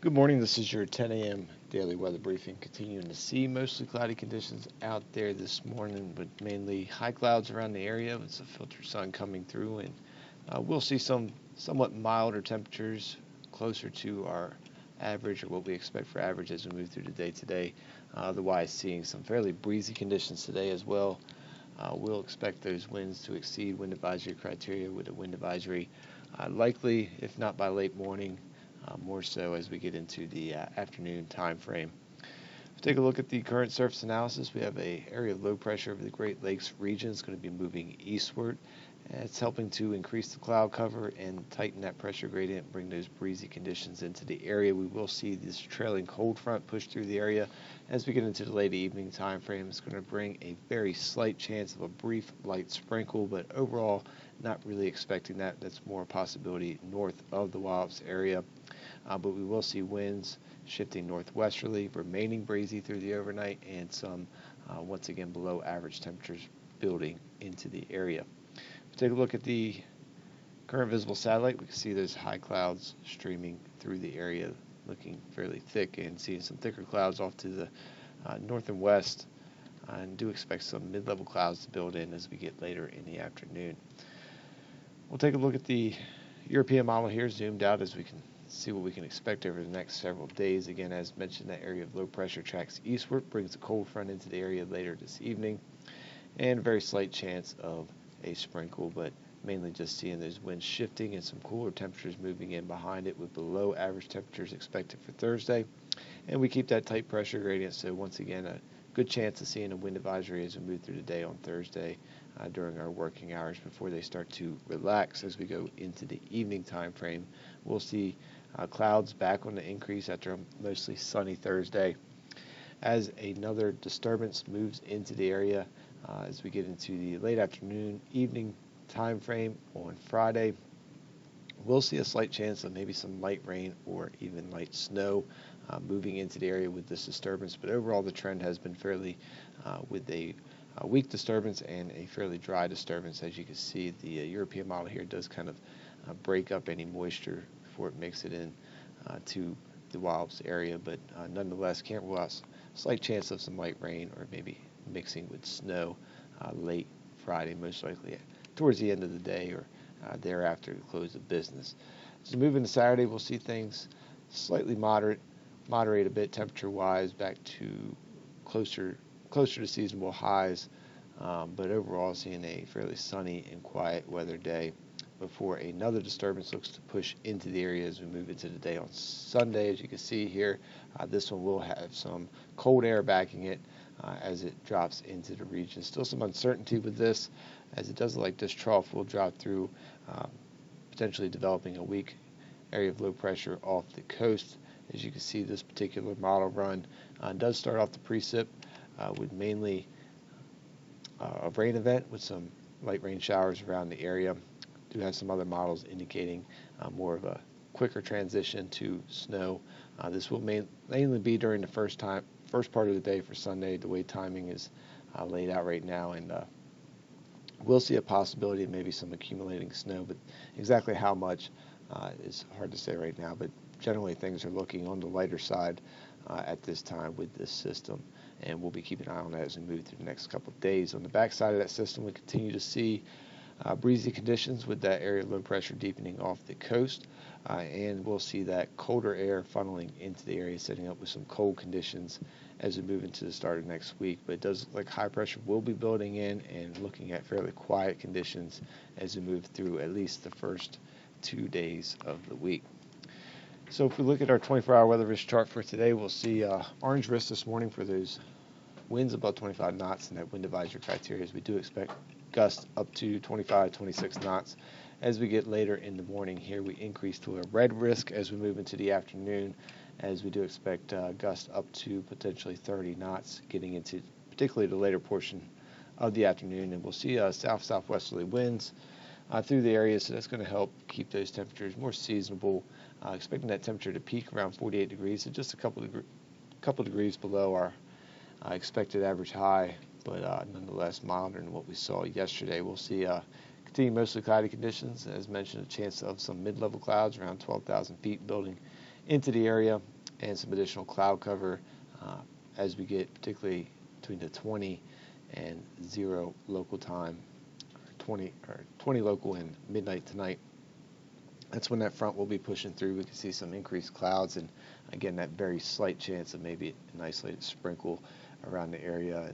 Good morning. This is your 10 a.m. daily weather briefing. Continuing to see mostly cloudy conditions out there this morning, but mainly high clouds around the area with some filtered sun coming through, and we'll see some somewhat milder temperatures closer to our average or what we expect for average as we move through the day today. Otherwise, seeing some fairly breezy conditions today as well. We'll expect those winds to exceed wind advisory criteria with a wind advisory likely, if not by late morning, more so as we get into the afternoon time frame. If we take a look at the current surface analysis, we have an area of low pressure over the Great Lakes region. It's going to be moving eastward. It's helping to increase the cloud cover and tighten that pressure gradient, bring those breezy conditions into the area. We will see this trailing cold front push through the area as we get into the late evening time frame. It's going to bring a very slight chance of a brief light sprinkle, but overall not really expecting that. That's more a possibility north of the Wallops area. But we will see winds shifting northwesterly, remaining breezy through the overnight, and some, once again, below average temperatures building into the area. If we take a look at the current visible satellite, we can see those high clouds streaming through the area, looking fairly thick, and seeing some thicker clouds off to the north and west, and do expect some mid-level clouds to build in as we get later in the afternoon. We'll take a look at the European model here, zoomed out, as we can see what we can expect over the next several days. Again, as mentioned, that area of low pressure tracks eastward, brings a cold front into the area later this evening, and a very slight chance of a sprinkle, but mainly just seeing those winds shifting and some cooler temperatures moving in behind it, with below average temperatures expected for Thursday. And we keep that tight pressure gradient, so once again a good chance of seeing a wind advisory as we move through the day on Thursday during our working hours before they start to relax as we go into the evening time frame. We'll see clouds back on the increase after a mostly sunny Thursday as another disturbance moves into the area as we get into the late afternoon, evening time frame on Friday. We'll see a slight chance of maybe some light rain or even light snow moving into the area with this disturbance, but overall the trend has been fairly with a weak disturbance and a fairly dry disturbance. As you can see, the European model here does kind of break up any moisture before it makes it in to the Wallops area, but nonetheless can't rule out a slight chance of some light rain or maybe mixing with snow late Friday, most likely towards the end of the day or thereafter the close of business. So moving to Saturday, we'll see things slightly moderate a bit temperature-wise, back to closer to seasonable highs, but overall seeing a fairly sunny and quiet weather day before another disturbance looks to push into the area as we move into the day on Sunday. As you can see here, this one will have some cold air backing it as it drops into the region. Still some uncertainty with this, as it does look like this trough will drop through, potentially developing a weak area of low pressure off the coast. As you can see, this particular model run does start off the precip with mainly a rain event with some light rain showers around the area. Do have some other models indicating more of a quicker transition to snow. This will mainly be during the first part of the day for Sunday, the way timing is laid out right now, and we'll see a possibility of maybe some accumulating snow, but exactly how much is hard to say right now. But generally things are looking on the lighter side at this time with this system, and we'll be keeping an eye on that as we move through the next couple of days. On the backside of that system, we continue to see breezy conditions with that area of low pressure deepening off the coast, and we'll see that colder air funneling into the area, setting up with some cold conditions as we move into the start of next week. But it does look like high pressure will be building in and looking at fairly quiet conditions as we move through at least the first 2 days of the week. So if we look at our 24-hour weather risk chart for today, we'll see orange risk this morning for those winds above 25 knots and that wind advisory criteria, as we do expect gusts up to 25, 26 knots. As we get later in the morning here, we increase to a red risk as we move into the afternoon, as we do expect gusts up to potentially 30 knots getting into particularly the later portion of the afternoon. And we'll see south-southwesterly winds through the area, so that's going to help keep those temperatures more seasonable. Expecting that temperature to peak around 48 degrees, so just a couple degrees below our expected average high, but nonetheless milder than what we saw yesterday. We'll see continue mostly cloudy conditions. As mentioned, a chance of some mid-level clouds around 12,000 feet building into the area, and some additional cloud cover as we get particularly between the 20 and 0 local time, or 20 local and midnight tonight. That's when that front will be pushing through. We can see some increased clouds, and again, that very slight chance of maybe an isolated sprinkle around the area.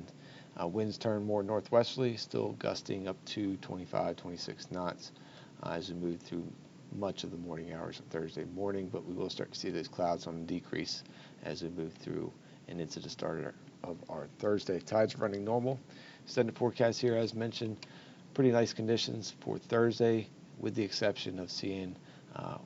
And winds turn more northwesterly, still gusting up to 25, 26 knots as we move through much of the morning hours of Thursday morning. But we will start to see those clouds on the decrease as we move through and into the start of our Thursday. Tides running normal. Extended forecast here, as mentioned, pretty nice conditions for Thursday, with the exception of seeing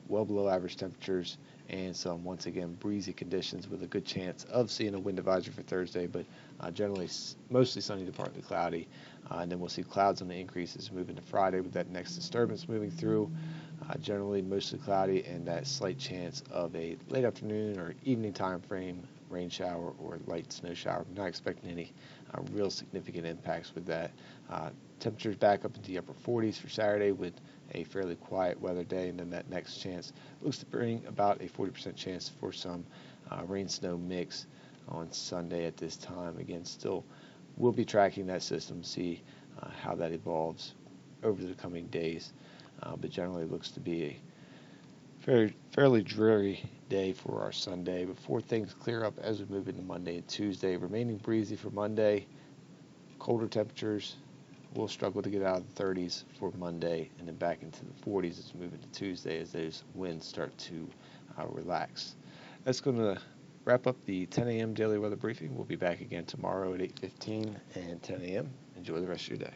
well below average temperatures and some, once again, breezy conditions, with a good chance of seeing a wind advisory for Thursday, but generally mostly sunny to partly cloudy. And then we'll see clouds on the increases moving to Friday with that next disturbance moving through. Generally mostly cloudy, and that slight chance of a late afternoon or evening time frame rain shower or light snow shower. I'm not expecting any real significant impacts with that. Temperatures back up into the upper 40s for Saturday with a fairly quiet weather day, and then that next chance looks to bring about a 40% chance for some rain-snow mix on Sunday at this time. Again, still we'll be tracking that system, see how that evolves over the coming days, but generally looks to be a fairly dreary day for our Sunday before things clear up as we move into Monday and Tuesday. Remaining breezy for Monday, colder temperatures. We'll struggle to get out of the 30s for Monday, and then back into the 40s as we move into Tuesday as those winds start to relax. That's going to wrap up the 10 a.m. daily weather briefing. We'll be back again tomorrow at 8:15 and 10 a.m. Enjoy the rest of your day.